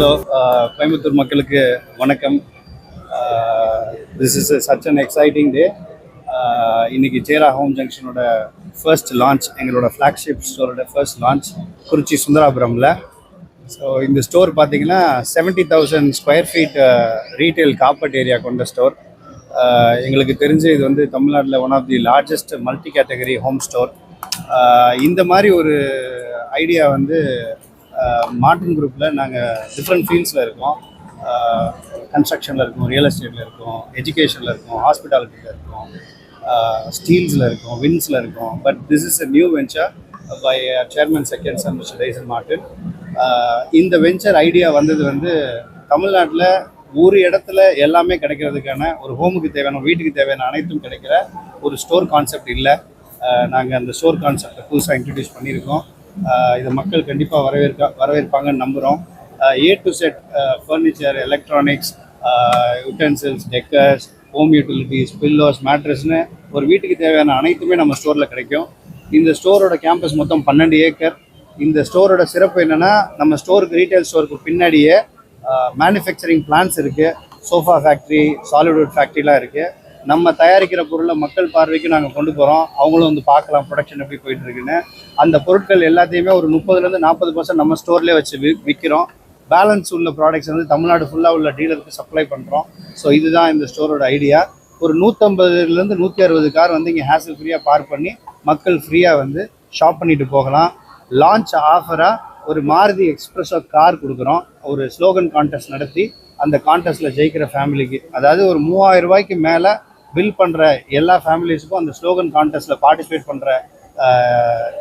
Hello, Coimbatore மக்களுக்கு வணக்கம். This is such an exciting day. இன்றைக்கி சேரா ஹோம் ஜங்ஷனோட ஃபர்ஸ்ட் லான்ச், எங்களோட ஃப்ளாக்ஷிப் ஸ்டோரோட ஃபர்ஸ்ட் லான்ச் குறிச்சி சுந்தராபுரமில். ஸோ இந்த ஸ்டோர் பார்த்திங்கன்னா 70,000 square feet retail carpet area கொண்ட ஸ்டோர். எங்களுக்கு தெரிஞ்சு இது வந்து தமிழ்நாட்டில் one of the largest multi category home store. இந்த மாதிரி ஒரு ஐடியா வந்து மார்டின் குரூப்பில் நாங்கள் டிஃப்ரெண்ட் ஃபீல்ட்ஸில் இருக்கோம். கன்ஸ்ட்ரக்ஷனில் இருக்கோம், ரியல் எஸ்டேட்டில் இருக்கோம், எஜுகேஷனில் இருக்கோம், ஹாஸ்பிட்டாலிட்டியில் இருக்கோம், ஸ்டீல்ஸில் இருக்கோம், வின்ஸில் இருக்கோம். But this is a new venture by chairman second son mister Tyson Martin. இந்த வெஞ்சர் ஐடியா வந்தது வந்து தமிழ்நாட்டில் ஒரு இடத்துல எல்லாமே கிடைக்கிறதுக்கான, ஒரு ஹோமுக்கு தேவையான, வீட்டுக்கு தேவையான அனைத்தும் கிடைக்கிற ஒரு ஸ்டோர் கான்செப்ட் இல்லை. நாங்கள் அந்த ஸ்டோர் கான்செப்டை புதுசாக இன்ட்ரடியூஸ் பண்ணியிருக்கோம். இதை மக்கள் கண்டிப்பாக வரவேற்பாங்கன்னு நம்புகிறோம். A to Z furniture, electronics, utensils, decors, home utilities, pillows, மேட்ரஸ்னு ஒரு வீட்டுக்கு தேவையான அனைத்துமே நம்ம ஸ்டோரில் கிடைக்கும். இந்த ஸ்டோரோட கேம்பஸ் மொத்தம் 12 ஏக்கர். இந்த ஸ்டோரோட சிறப்பு என்னென்னா, நம்ம ஸ்டோருக்கு, ரீட்டைல் ஸ்டோருக்கு பின்னாடியே மேனுஃபேக்சரிங் பிளான்ஸ் இருக்குது. சோஃபா ஃபேக்ட்ரி, சாலிட்வுட் ஃபேக்ட்ரிலாம் இருக்குது. நம்ம தயாரிக்கிற பொருளை மக்கள் பார்வைக்கு நாங்கள் கொண்டு போகிறோம். அவங்களும் வந்து பார்க்கலாம் ப்ரொடக்ஷன் எப்படி போயிட்டுருக்குன்னு. அந்த பொருட்கள் எல்லாத்தையுமே ஒரு 30% 40% நம்ம ஸ்டோர்லேயே வச்சு விற்கிறோம். பேலன்ஸ் உள்ள ப்ராடக்ட்ஸ் வந்து தமிழ்நாடு ஃபுல்லாக உள்ள டீலருக்கு சப்ளை பண்ணுறோம். ஸோ இதுதான் இந்த ஸ்டோரோட ஐடியா. ஒரு 150 160 கார் வந்து இங்கே ஹேசல் ஃப்ரீயாக பார்க் பண்ணி மக்கள் ஃப்ரீயாக வந்து ஷாப் பண்ணிட்டு போகலாம். லான்ச் ஆஃபராக ஒரு மாருதி எக்ஸ்பிரஸோ கார் கொடுக்குறோம். ஒரு ஸ்லோகன் கான்டெஸ்ட் நடத்தி அந்த கான்டெஸ்ட்டில் ஜெயிக்கிற ஃபேமிலிக்கு, அதாவது ஒரு 3000 ரூபாய்க்கு மேலே பில் பண்ணுற எல்லா ஃபேமிலிஸுக்கும் அந்த ஸ்லோகன் கான்டெஸ்ட்டில் பார்ட்டிசிபேட் பண்ணுற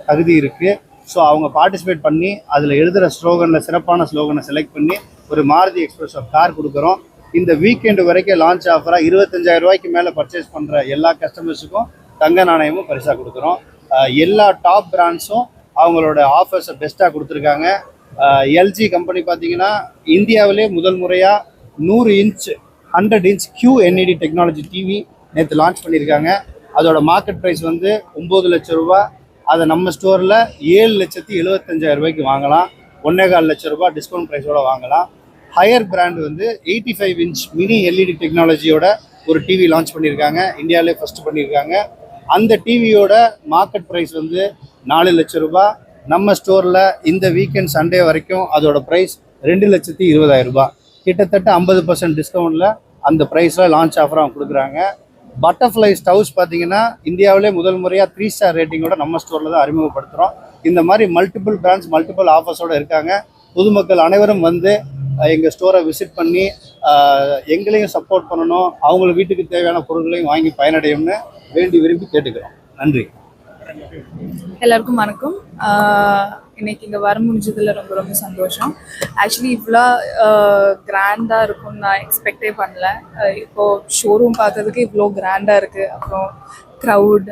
தகுதி இருக்குது. ஸோ அவங்க பார்ட்டிசிபேட் பண்ணி அதில் எழுதுகிற ஸ்லோகனில், சிறப்பான ஸ்லோகனை செலக்ட் பண்ணி ஒரு மாருதி எக்ஸ்பிரஸோ கார் கொடுக்குறோம். இந்த வீக்கெண்டு வரைக்கும் லான்ச் ஆஃபராக 25,000 ரூபாய்க்கு மேலே பர்ச்சேஸ் பண்ணுற எல்லா கஸ்டமர்ஸுக்கும் தங்க நாணயமும் பரிசாக கொடுக்குறோம். எல்லா டாப் பிராண்ட்ஸும் அவங்களோட ஆஃபர்ஸை பெஸ்ட்டாக கொடுத்துருக்காங்க. எல்ஜி கம்பெனி பார்த்திங்கன்னா இந்தியாவிலே முதல் முறையாக 100 inch 100 inch QNED technology TV நேற்று லான்ச் பண்ணியிருக்காங்க. அதோட மார்க்கெட் ப்ரைஸ் வந்து 9 லட்சம் ரூபா. அதை நம்ம ஸ்டோரில் 7,75,000 ரூபாய்க்கு வாங்கலாம். 1.25 லட்சம் ரூபா டிஸ்கவுண்ட் ப்ரைஸோடு வாங்கலாம். ஹையர் பிராண்ட் வந்து 85 இன்ச் மினி LED டெக்னாலஜியோட ஒரு டிவி லான்ச் பண்ணியிருக்காங்க. இந்தியாவிலே ஃபஸ்ட்டு பண்ணியிருக்காங்க. அந்த டிவியோட மார்க்கெட் ப்ரைஸ் வந்து 4 லட்சம் ரூபா. நம்ம ஸ்டோரில் இந்த வீக்கெண்ட் சண்டே வரைக்கும் அதோட ப்ரைஸ் 2,20,000 ரூபா. கிட்டத்தட்ட 50% டிஸ்கவுண்ட்டில் அந்த ப்ரைஸில் லான்ச் ஆஃபர் அவங்க கொடுக்குறாங்க. பட்டர்ஃப்ளை ஸ்டவ்ஸ் பார்த்தீங்கன்னா இந்தியாவிலே முதல் முறையாக 3 ஸ்டார் ரேட்டிங்கோட நம்ம ஸ்டோரில் தான் அறிமுகப்படுத்துகிறோம். இந்த மாதிரி மல்டிபிள் பிராண்ட்ஸ், மல்டிபிள் ஆஃபர்ஸோடு இருக்காங்க. பொதுமக்கள் அனைவரும் வந்து எங்கள் ஸ்டோரை விசிட் பண்ணி எங்களையும் சப்போர்ட் பண்ணணும், அவங்களுக்கு வீட்டுக்கு தேவையான பொருட்களையும் வாங்கி பயனடையும்னு வேண்டி விரும்பி கேட்டுக்கிறோம். நன்றி. எல்லாருக்கும் வணக்கம். இன்னைக்கு இங்கே வர முடிஞ்சதில் ரொம்ப ரொம்ப சந்தோஷம். ஆக்சுவலி இவ்வளோ கிராண்டாக இருக்கும்னு நான் எக்ஸ்பெக்டே பண்ணல. இப்போது ஷோரூம் பார்க்கறதுக்கு இவ்வளோ கிராண்டாக இருக்குது. அப்புறம் க்ரௌட்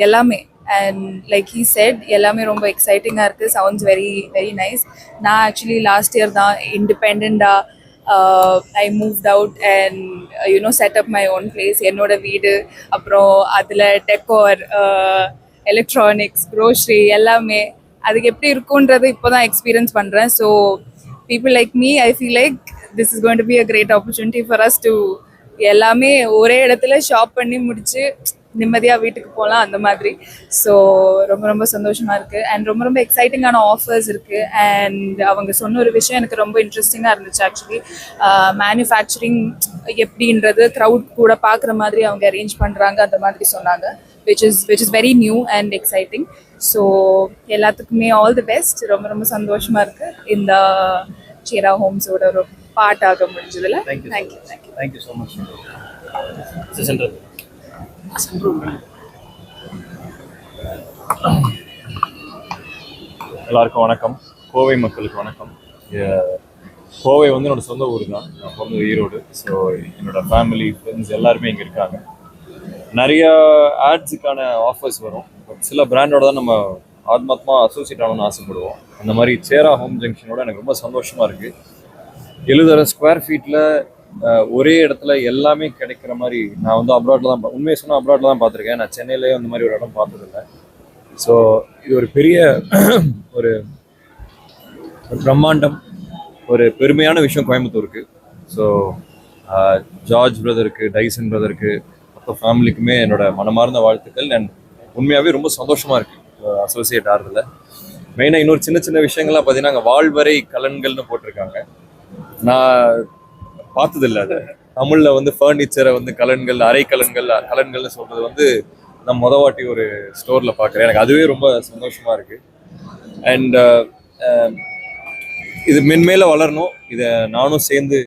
எல்லாமே, அண்ட் லைக் ஹீ செட், எல்லாமே ரொம்ப எக்ஸைட்டிங்காக இருக்குது. Sounds very very nice. நான் ஆக்சுவலி லாஸ்ட் இயர் தான் இண்டிபெண்ட்டாக I moved out and set up my own place. என்னோட வீடு, அப்புறம் அதில் டெக்கோர், எலக்ட்ரானிக்ஸ், க்ரோசரி எல்லாமே அதுக்கு எப்படி இருக்குன்றது இப்போ தான் எக்ஸ்பீரியன்ஸ் பண்ணுறேன். So people like me, I feel like this is going to be a great opportunity for us to எல்லாமே ஒரே இடத்துல ஷாப் பண்ணி முடிச்சு நிம்மதியாக வீட்டுக்கு போகலாம், அந்த மாதிரி. ஸோ ரொம்ப ரொம்ப சந்தோஷமாக இருக்குது. அண்ட் ரொம்ப ரொம்ப எக்ஸைட்டிங்கான ஆஃபர்ஸ் இருக்குது. அண்ட் அவங்க சொன்ன ஒரு விஷயம் எனக்கு ரொம்ப இன்ட்ரெஸ்டிங்காக இருந்துச்சு. ஆக்சுவலி மேனுஃபேக்சரிங் எப்படின்றது க்ரௌட் கூட பார்க்குற மாதிரி அவங்க அரேஞ்ச் பண்ணுறாங்க, அந்த மாதிரி சொன்னாங்க. which is very new and exciting. So எல்லாத்துக்குமே ஆல் தி பெஸ்ட். ரொம்ப ரொம்ப சந்தோஷமாக இருக்குது இந்த சேரா ஹோம்ஸோட ஒரு பார்ட் ஆக முடிஞ்சதில். Thank you so much. எல்லாருக்கும் வணக்கம். கோவை மக்களுக்கு வணக்கம். கோவை வந்து என்னோட சொந்த ஊர் தான். நான் பிறந்தது ஈரோடு. ஸோ என்னோட ஃபேமிலி, ஃப்ரெண்ட்ஸ் எல்லாருமே இங்கே இருக்காங்க. நிறைய ஆட்ஸுக்கான ஆஃபர்ஸ் வரும். பட் சில பிராண்டோட தான் நம்ம ஆத்மாத்மா அசோசியேட் ஆகணும்னு ஆசைப்படுவோம். அந்த மாதிரி சேரா ஹோம் ஜங்ஷனோட எனக்கு ரொம்ப சந்தோஷமாக இருக்குது. 70,000 ஸ்கொயர் ஃபீட்டில் ஒரே இடத்துல எல்லாமே கிடைக்கிற மாதிரி. நான் வந்து அப்ராட்டில் தான், உண்மையை சொன்னால் அப்ராட்டில் தான் பார்த்துருக்கேன். நான் சென்னையிலேயே அந்த மாதிரி ஒரு இடம் பார்த்ததில்லை. ஸோ இது ஒரு பெரிய ஒரு பிரம்மாண்டம். ஒரு பெருமையான விஷயம் கோயம்புத்தூருக்கு. ஸோ ஜார்ஜ் பிரதருக்கு, டைசன் பிரதருக்கு, மொத்த ஃபேமிலிக்குமே என்னோட மனமார்ந்த வாழ்த்துக்கள். அண்ட் உண்மையாகவே ரொம்ப சந்தோஷமாக இருக்குது அசோசியேட் ஆகிறதுல. மெயினாக இன்னொரு சின்ன சின்ன விஷயங்கள்லாம் பார்த்தீங்கன்னா அங்கே வாழ்வரை கலன்கள்னு போட்டிருக்காங்க. நான் பார்த்ததில்லை அதை. தமிழில் வந்து ஃபர்னிச்சரை வந்து கலன்கள், அரை கலன்கள், கலன்கள்னு சொல்கிறது வந்து நான் வாட்டி ஒரு ஸ்டோரில் பார்க்குறேன். எனக்கு அதுவே ரொம்ப சந்தோஷமாக இருக்குது. அண்ட் இது மென்மேல வளரணும். இதை நானும் சேர்ந்து